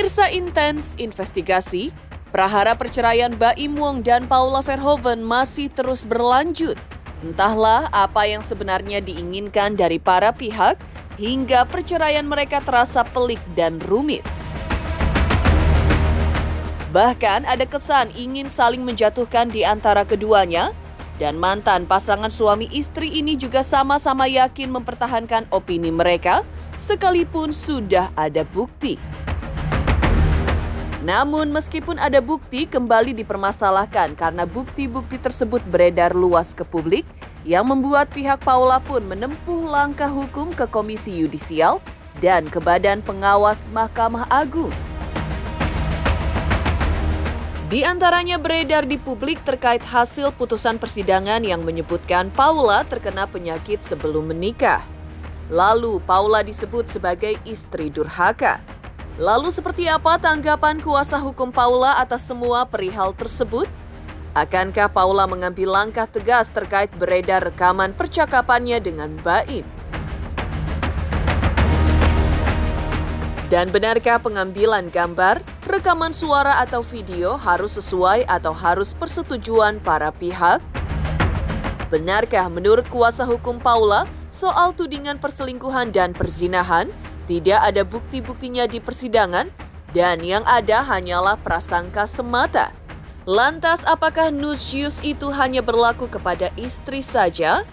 Pemirsa Intens Investigasi, prahara perceraian Baim Wong dan Paula Verhoeven masih terus berlanjut. Entahlah apa yang sebenarnya diinginkan dari para pihak hingga perceraian mereka terasa pelik dan rumit. Bahkan ada kesan ingin saling menjatuhkan di antara keduanya, dan mantan pasangan suami istri ini juga sama-sama yakin mempertahankan opini mereka sekalipun sudah ada bukti. Namun meskipun ada bukti kembali dipermasalahkan karena bukti-bukti tersebut beredar luas ke publik yang membuat pihak Paula pun menempuh langkah hukum ke Komisi Yudisial dan ke Badan Pengawas Mahkamah Agung. Di antaranya beredar di publik terkait hasil putusan persidangan yang menyebutkan Paula terkena penyakit sebelum menikah. Lalu Paula disebut sebagai istri durhaka. Lalu seperti apa tanggapan kuasa hukum Paula atas semua perihal tersebut? Akankah Paula mengambil langkah tegas terkait beredar rekaman percakapannya dengan Baim? Dan benarkah pengambilan gambar, rekaman suara atau video harus sesuai atau harus persetujuan para pihak? Benarkah menurut kuasa hukum Paula soal tudingan perselingkuhan dan perzinahan tidak ada bukti-buktinya di persidangan dan yang ada hanyalah prasangka semata? Lantas apakah nusyus itu hanya berlaku kepada istri saja?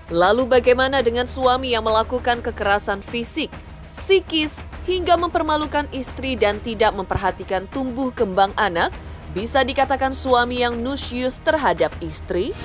Lalu bagaimana dengan suami yang melakukan kekerasan fisik, psikis, hingga mempermalukan istri dan tidak memperhatikan tumbuh kembang anak? Bisa dikatakan suami yang nusyus terhadap istri?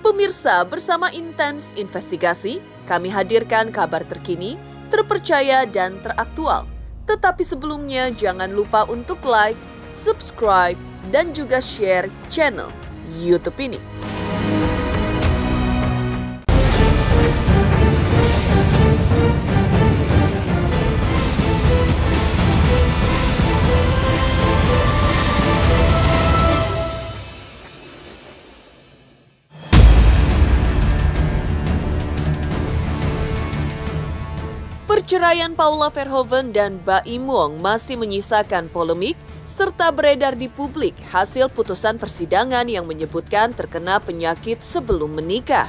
Pemirsa, bersama Intens Investigasi, kami hadirkan kabar terkini, terpercaya dan teraktual. Tetapi sebelumnya jangan lupa untuk like, subscribe, dan juga share channel YouTube ini. Perceraian Paula Verhoeven dan Baim Wong masih menyisakan polemik serta beredar di publik hasil putusan persidangan yang menyebutkan terkena penyakit sebelum menikah.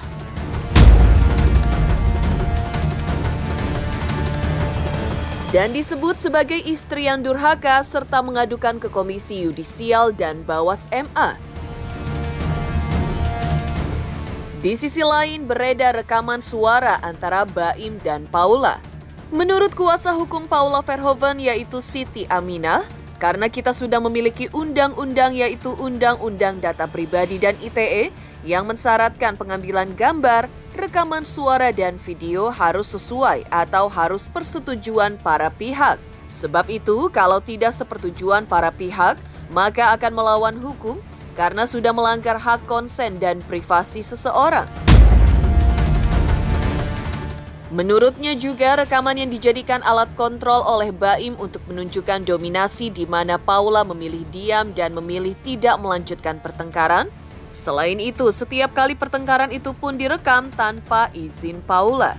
Dan disebut sebagai istri yang durhaka serta mengadukan ke Komisi Yudisial dan Bawas MA. Di sisi lain beredar rekaman suara antara Baim dan Paula. Menurut kuasa hukum Paula Verhoeven yaitu Siti Aminah, karena kita sudah memiliki undang-undang yaitu Undang-Undang Data Pribadi dan ITE yang mensyaratkan pengambilan gambar, rekaman suara dan video harus sesuai atau harus persetujuan para pihak. Sebab itu kalau tidak sepertujuan para pihak, maka akan melawan hukum karena sudah melanggar hak konsen dan privasi seseorang. Menurutnya juga rekaman yang dijadikan alat kontrol oleh Baim untuk menunjukkan dominasi di mana Paula memilih diam dan memilih tidak melanjutkan pertengkaran. Selain itu, setiap kali pertengkaran itu pun direkam tanpa izin Paula.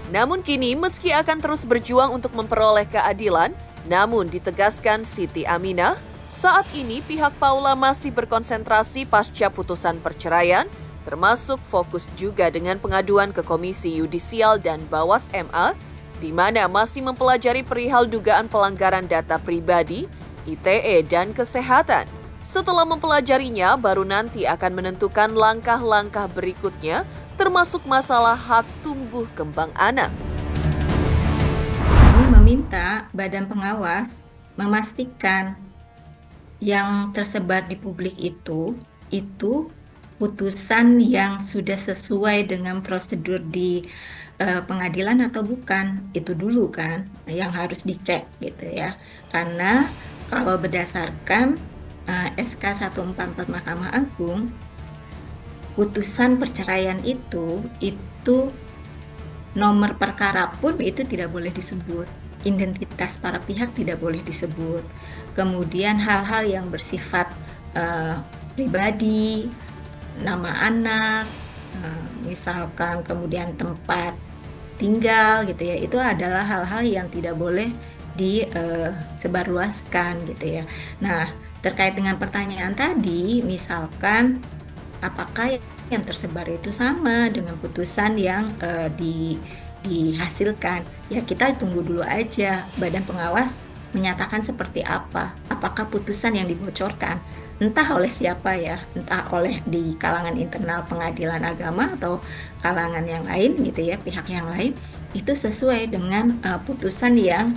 Namun kini meski akan terus berjuang untuk memperoleh keadilan, namun ditegaskan Siti Aminah, saat ini pihak Paula masih berkonsentrasi pasca putusan perceraian, termasuk fokus juga dengan pengaduan ke Komisi Yudisial dan Bawas MA, di mana masih mempelajari perihal dugaan pelanggaran data pribadi, ITE, dan kesehatan. Setelah mempelajarinya, baru nanti akan menentukan langkah-langkah berikutnya, termasuk masalah hak tumbuh kembang anak. Kami meminta Badan Pengawas memastikan yang tersebar di publik itu putusan yang sudah sesuai dengan prosedur di pengadilan atau bukan, itu dulu kan yang harus dicek gitu ya. Karena kalau berdasarkan SK 144 Mahkamah Agung, putusan perceraian itu nomor perkara pun itu tidak boleh disebut, identitas para pihak tidak boleh disebut, kemudian hal-hal yang bersifat pribadi, nama anak, misalkan kemudian tempat tinggal gitu ya, itu adalah hal-hal yang tidak boleh disebarluaskan gitu ya. Nah, terkait dengan pertanyaan tadi, misalkan apakah yang tersebar itu sama dengan putusan yang dihasilkan? Ya kita tunggu dulu aja badan pengawas menyatakan seperti apa. Apakah putusan yang dibocorkan entah oleh siapa ya, entah oleh di kalangan internal pengadilan agama atau kalangan yang lain gitu ya, pihak yang lain, itu sesuai dengan putusan yang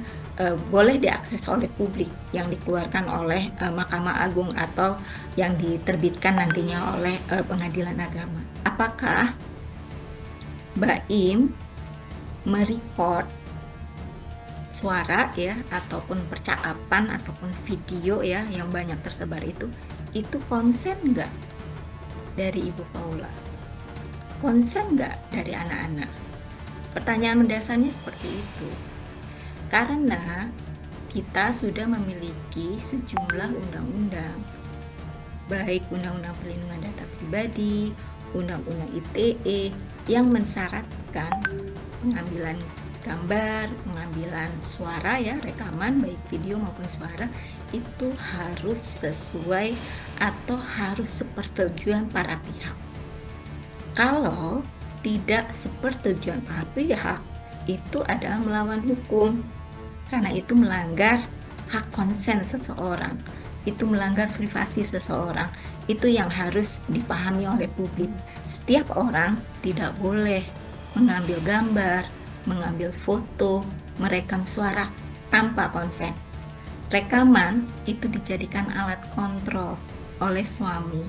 boleh diakses oleh publik yang dikeluarkan oleh Mahkamah Agung atau yang diterbitkan nantinya oleh pengadilan agama. Apakah BAIM merecord suara ya ataupun percakapan ataupun video ya yang banyak tersebar itu konsen nggak dari Ibu Paula? Konsen nggak dari anak-anak? Pertanyaan mendasarnya seperti itu. Karena kita sudah memiliki sejumlah undang-undang, baik Undang-Undang Perlindungan Data Pribadi, Undang-Undang ITE yang mensyaratkan pengambilan gambar, pengambilan suara ya, rekaman baik video maupun suara itu harus sesuai atau harus sepersetujuan para pihak. Kalau tidak sepersetujuan para pihak, itu adalah melawan hukum. Karena itu melanggar hak konsen seseorang, itu melanggar privasi seseorang. Itu yang harus dipahami oleh publik. Setiap orang tidak boleh mengambil gambar, mengambil foto, merekam suara tanpa konsen. Rekaman itu dijadikan alat kontrol oleh suami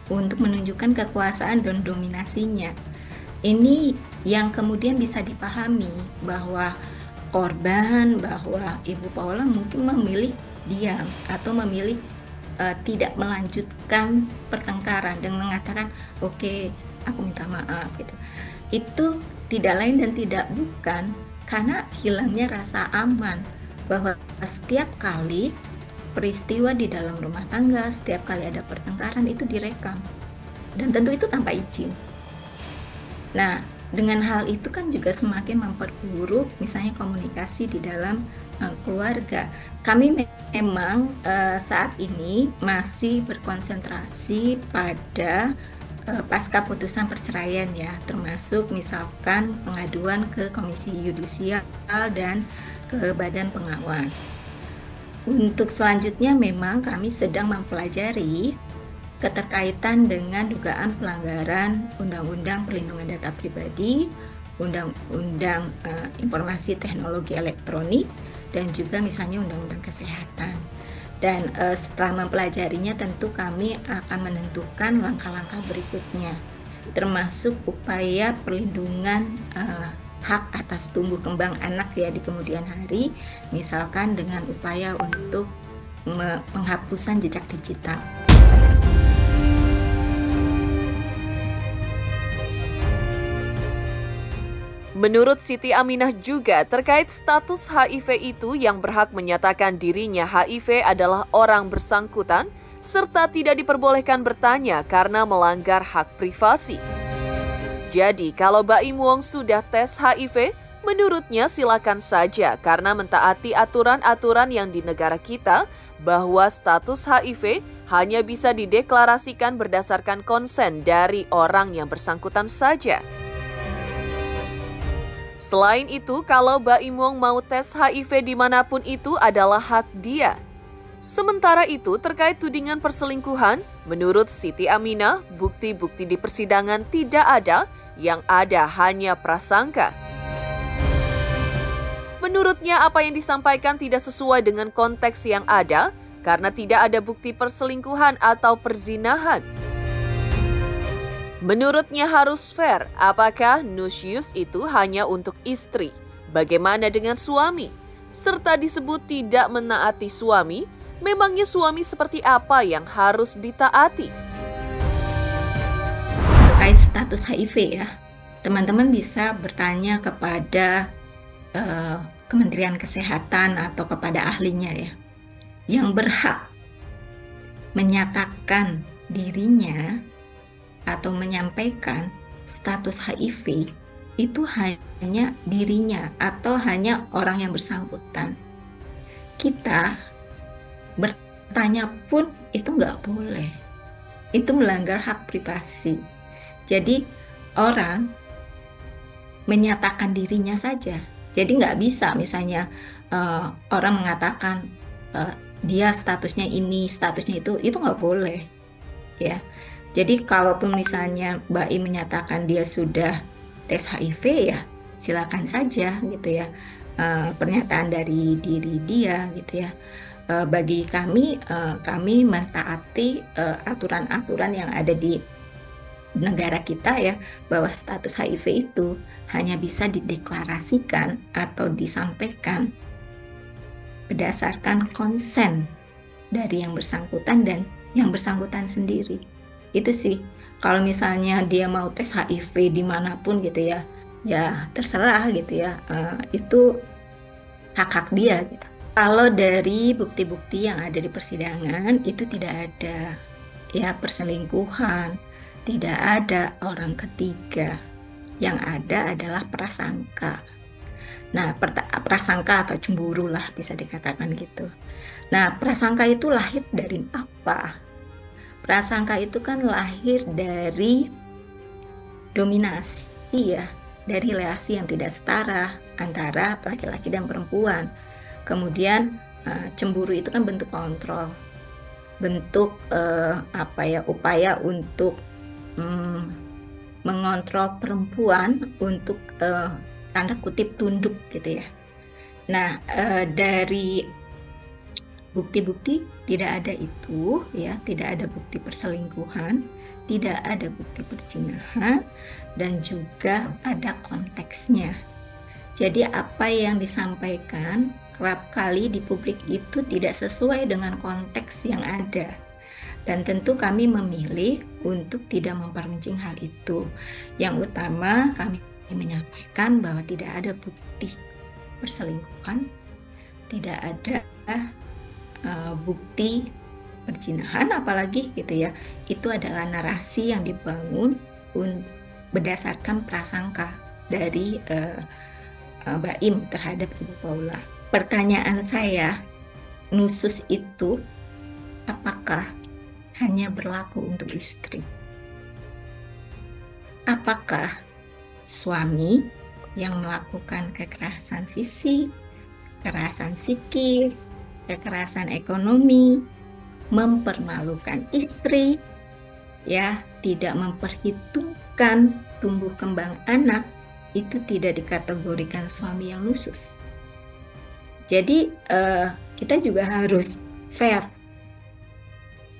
untuk menunjukkan kekuasaan dan dominasinya. Ini yang kemudian bisa dipahami bahwa bahwa Ibu Paula mungkin memilih diam atau memilih tidak melanjutkan pertengkaran dan mengatakan oke, aku minta maaf gitu. Itu tidak lain dan tidak bukan karena hilangnya rasa aman bahwa setiap kali peristiwa di dalam rumah tangga, setiap kali ada pertengkaran itu direkam dan tentu itu tanpa izin. Nah, dengan hal itu kan juga semakin memperburuk misalnya komunikasi di dalam keluarga. Kami memang saat ini masih berkonsentrasi pada pasca putusan perceraian ya, termasuk misalkan pengaduan ke Komisi Yudisial dan ke Badan Pengawas. Untuk selanjutnya memang kami sedang mempelajari keterkaitan dengan dugaan pelanggaran Undang-Undang Perlindungan Data Pribadi, Undang-Undang Informasi Teknologi Elektronik, dan juga misalnya Undang-Undang Kesehatan. Dan setelah mempelajarinya tentu kami akan menentukan langkah-langkah berikutnya, termasuk upaya perlindungan hak atas tumbuh kembang anak ya di kemudian hari, misalkan dengan upaya untuk penghapusan jejak digital. Menurut Siti Aminah juga terkait status HIV itu yang berhak menyatakan dirinya HIV adalah orang bersangkutan serta tidak diperbolehkan bertanya karena melanggar hak privasi. Jadi kalau Baim Wong sudah tes HIV, menurutnya silakan saja karena mentaati aturan-aturan yang di negara kita bahwa status HIV hanya bisa dideklarasikan berdasarkan konsen dari orang yang bersangkutan saja. Selain itu, kalau Baim Wong mau tes HIV dimanapun itu adalah hak dia. Sementara itu, terkait tudingan perselingkuhan, menurut Siti Aminah, bukti-bukti di persidangan tidak ada, yang ada hanya prasangka. Menurutnya, apa yang disampaikan tidak sesuai dengan konteks yang ada, karena tidak ada bukti perselingkuhan atau perzinahan. Menurutnya harus fair, apakah nusyus itu hanya untuk istri? Bagaimana dengan suami? Serta disebut tidak menaati suami, memangnya suami seperti apa yang harus ditaati? Terkait status HIV ya, teman-teman bisa bertanya kepada Kementerian Kesehatan atau kepada ahlinya ya, yang berhak menyatakan dirinya atau menyampaikan status HIV itu hanya dirinya atau hanya orang yang bersangkutan. Kita bertanya pun itu nggak boleh. Itu melanggar hak privasi. Jadi orang menyatakan dirinya saja. Jadi nggak bisa misalnya orang mengatakan dia statusnya ini, statusnya itu nggak boleh, ya. Jadi kalaupun misalnya Mbak I menyatakan dia sudah tes HIV, ya silakan saja gitu ya. Pernyataan dari diri dia gitu ya. Bagi kami mentaati aturan-aturan yang ada di negara kita ya, bahwa status HIV itu hanya bisa dideklarasikan atau disampaikan berdasarkan konsen dari yang bersangkutan dan yang bersangkutan sendiri. Itu sih, kalau misalnya dia mau tes HIV dimanapun gitu ya, ya terserah gitu ya, itu hak-hak dia gitu. Kalau dari bukti-bukti yang ada di persidangan itu tidak ada ya perselingkuhan, tidak ada orang ketiga. Yang ada adalah prasangka. Nah, prasangka atau cemburu lah bisa dikatakan gitu. Nah, prasangka itu lahir dari apa? Prasangka itu kan lahir dari dominasi ya, dari relasi yang tidak setara antara laki-laki dan perempuan. Kemudian cemburu itu kan bentuk kontrol, bentuk upaya untuk mengontrol perempuan untuk tanda kutip tunduk gitu ya. Nah, dari bukti-bukti tidak ada itu ya, tidak ada bukti perselingkuhan, tidak ada bukti perzinahan, dan juga ada konteksnya. Jadi apa yang disampaikan kerap kali di publik itu tidak sesuai dengan konteks yang ada. Dan tentu kami memilih untuk tidak memperkencing hal itu. Yang utama kami menyampaikan bahwa tidak ada bukti perselingkuhan, tidak ada bukti perzinahan apalagi gitu ya. Itu adalah narasi yang dibangun berdasarkan prasangka dari Mbak Im terhadap Ibu Paula. Pertanyaan saya, nusus itu apakah hanya berlaku untuk istri? Apakah suami yang melakukan kekerasan fisik, kekerasan psikis, kekerasan ekonomi, mempermalukan istri, ya, tidak memperhitungkan tumbuh kembang anak, itu tidak dikategorikan suami yang nusus. Jadi kita juga harus fair.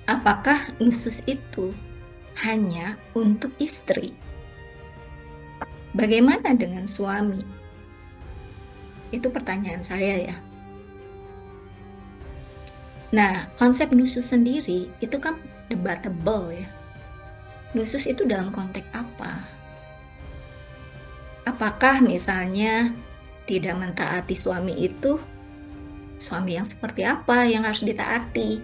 Apakah nusus itu hanya untuk istri? Bagaimana dengan suami? Itu pertanyaan saya ya. Nah, konsep nusus sendiri itu kan debatable ya. Nusus itu dalam konteks apa? Apakah misalnya tidak mentaati suami itu suami yang seperti apa yang harus ditaati?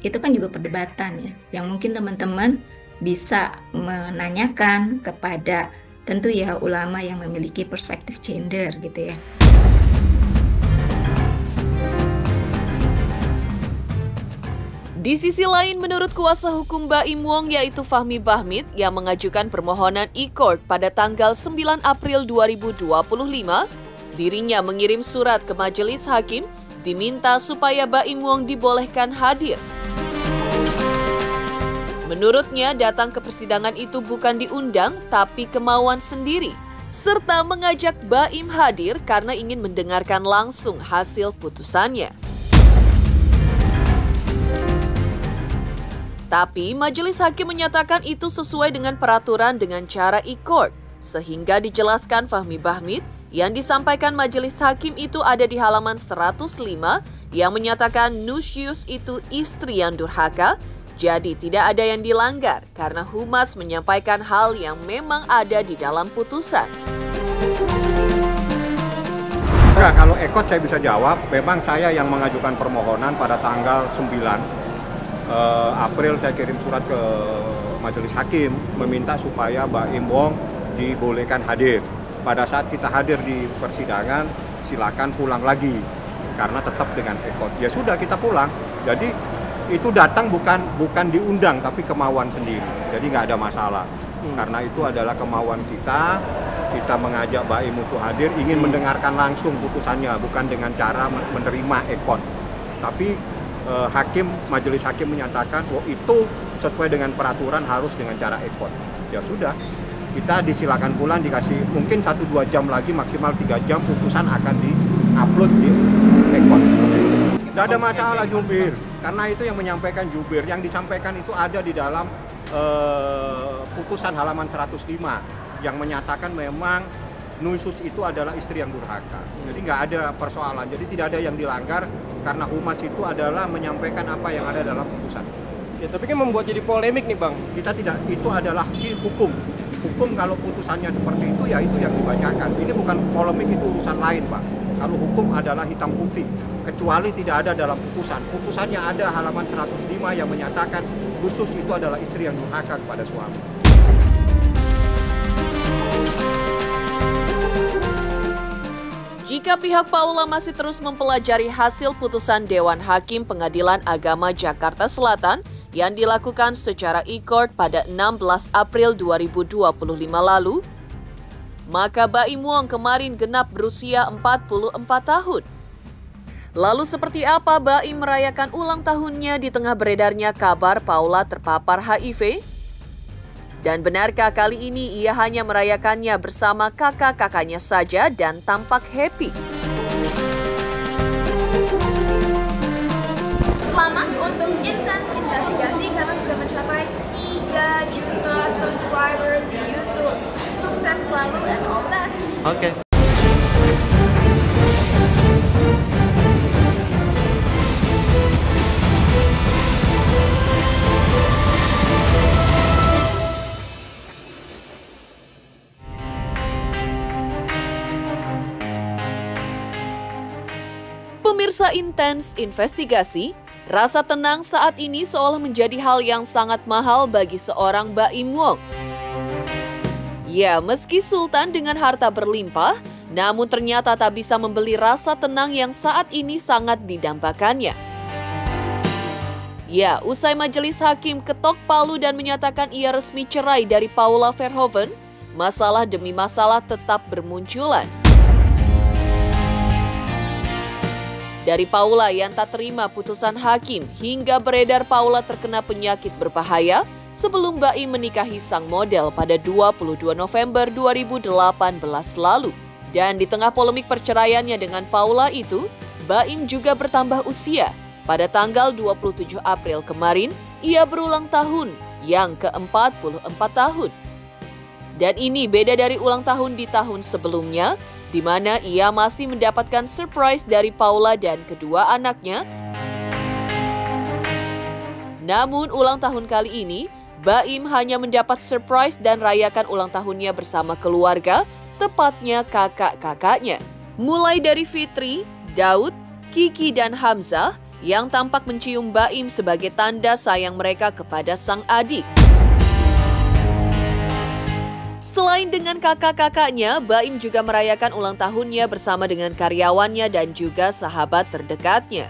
Itu kan juga perdebatan ya, yang mungkin teman-teman bisa menanyakan kepada tentu ya ulama yang memiliki perspektif gender gitu ya. Di sisi lain, menurut kuasa hukum Baim Wong yaitu Fahmi Bahmid yang mengajukan permohonan e-court pada tanggal 9 April 2025, dirinya mengirim surat ke majelis hakim diminta supaya Baim Wong dibolehkan hadir. Menurutnya, datang ke persidangan itu bukan diundang, tapi kemauan sendiri, serta mengajak Baim hadir karena ingin mendengarkan langsung hasil putusannya. Tapi majelis hakim menyatakan itu sesuai dengan peraturan dengan cara e-court, sehingga dijelaskan Fahmi Bahmid yang disampaikan majelis hakim itu ada di halaman 105 yang menyatakan Nusyus itu istri yang durhaka, jadi tidak ada yang dilanggar karena Humas menyampaikan hal yang memang ada di dalam putusan. Nah, kalau e-court saya bisa jawab, memang saya yang mengajukan permohonan pada tanggal 9 April saya kirim surat ke majelis hakim meminta supaya Baim Wong dibolehkan hadir. Pada saat kita hadir di persidangan, silakan pulang lagi karena tetap dengan ekot. Ya sudah, kita pulang. Jadi itu datang bukan diundang tapi kemauan sendiri. Jadi nggak ada masalah. Karena itu adalah kemauan kita mengajak Baim untuk hadir, ingin mendengarkan langsung putusannya, bukan dengan cara menerima ekot. Tapi majelis hakim menyatakan, oh itu sesuai dengan peraturan harus dengan cara ekot. Ya sudah, kita disilakan pulang, dikasih mungkin 1-2 jam lagi, maksimal 3 jam, putusan akan di-upload di ekot. Tidak ada masalah jubir, karena itu yang menyampaikan jubir. Yang disampaikan itu ada di dalam putusan halaman 105 yang menyatakan memang nusus itu adalah istri yang durhaka. Jadi nggak ada persoalan, jadi tidak ada yang dilanggar karena humas itu adalah menyampaikan apa yang ada dalam putusan. Ya, tapi kan membuat jadi polemik nih Bang. Kita tidak, itu adalah hukum. Hukum kalau putusannya seperti itu ya itu yang dibacakan. Ini bukan polemik, itu urusan lain Pak. Kalau hukum adalah hitam putih, kecuali tidak ada dalam putusan. Putusannya ada halaman 105 yang menyatakan khusus itu adalah istri yang durhaka kepada suami. Jika pihak Paula masih terus mempelajari hasil putusan Dewan Hakim Pengadilan Agama Jakarta Selatan yang dilakukan secara e-court pada 16 April 2025 lalu, maka Baim Wong kemarin genap berusia 44 tahun. Lalu seperti apa Baim merayakan ulang tahunnya di tengah beredarnya kabar Paula terpapar HIV? Dan benarkah kali ini ia hanya merayakannya bersama kakak-kakaknya saja dan tampak happy? Selamat untuk Intens Investigasi karena sudah mencapai 3 juta subscribers di YouTube. Sukses selalu dan all the best. Oke. Pemirsa Intens Investigasi, rasa tenang saat ini seolah menjadi hal yang sangat mahal bagi seorang Baim Wong. Ya, meski sultan dengan harta berlimpah, namun ternyata tak bisa membeli rasa tenang yang saat ini sangat didambakannya. Ya, usai majelis hakim ketok palu dan menyatakan ia resmi cerai dari Paula Verhoeven, masalah demi masalah tetap bermunculan. Dari Paula yang tak terima putusan hakim hingga beredar Paula terkena penyakit berbahaya sebelum Baim menikahi sang model pada 22 November 2018 lalu. Dan di tengah polemik perceraiannya dengan Paula itu, Baim juga bertambah usia. Pada tanggal 27 April kemarin, ia berulang tahun yang ke-44 tahun. Dan ini beda dari ulang tahun di tahun sebelumnya, di mana ia masih mendapatkan surprise dari Paula dan kedua anaknya. Namun ulang tahun kali ini, Baim hanya mendapat surprise dan rayakan ulang tahunnya bersama keluarga, tepatnya kakak-kakaknya. Mulai dari Fitri, Daud, Kiki, dan Hamzah yang tampak mencium Baim sebagai tanda sayang mereka kepada sang adik. Selain dengan kakak-kakaknya, Baim juga merayakan ulang tahunnya bersama dengan karyawannya dan juga sahabat terdekatnya.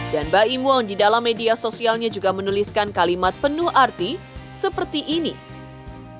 Dan Baim Wong di dalam media sosialnya juga menuliskan kalimat penuh arti seperti ini.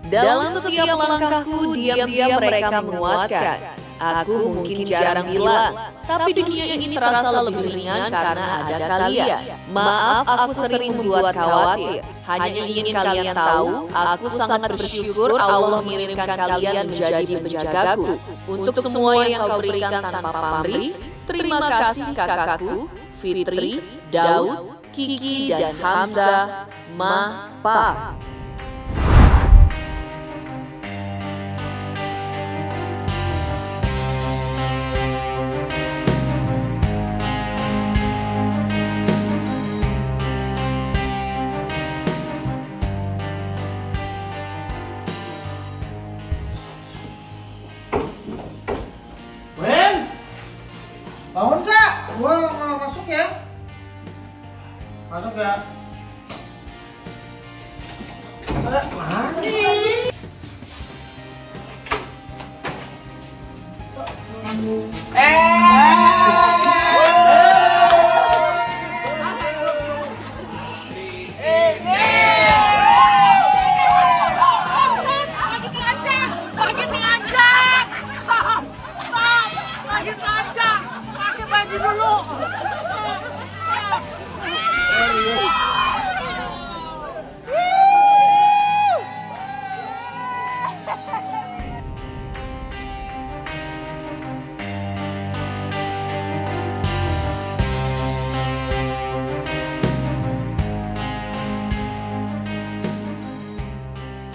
Dalam setiap langkahku, diam-diam mereka menguatkan. Aku mungkin jarang bilang, tapi dunia ini terasa lebih ringan karena ada kalian. Maaf, aku sering membuat khawatir. Hanya ingin kalian tahu, aku sangat bersyukur Allah mengirimkan kalian menjadi penjagaku. Untuk semua yang kau berikan tanpa pamrih, terima kasih kakakku, Fitri, Daud, Kiki, dan Hamzah, Ma, Pa. Bangun Kak, gua mau masuk ya. Masuk ya. Mana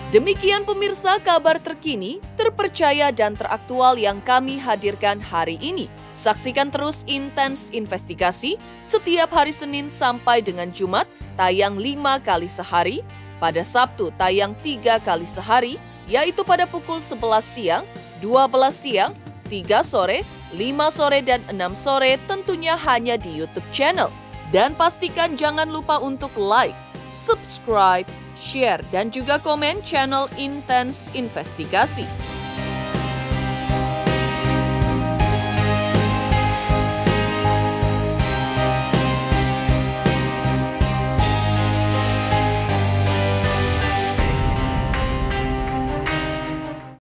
Demikian pemirsa kabar terkini, terpercaya dan teraktual yang kami hadirkan hari ini. Saksikan terus Intens Investigasi setiap hari Senin sampai dengan Jumat tayang 5 kali sehari, pada Sabtu tayang 3 kali sehari, yaitu pada pukul 11 siang, 12 siang, 3 sore, 5 sore, dan 6 sore tentunya hanya di YouTube channel. Dan pastikan jangan lupa untuk like, subscribe, share, dan juga komen channel Intens Investigasi.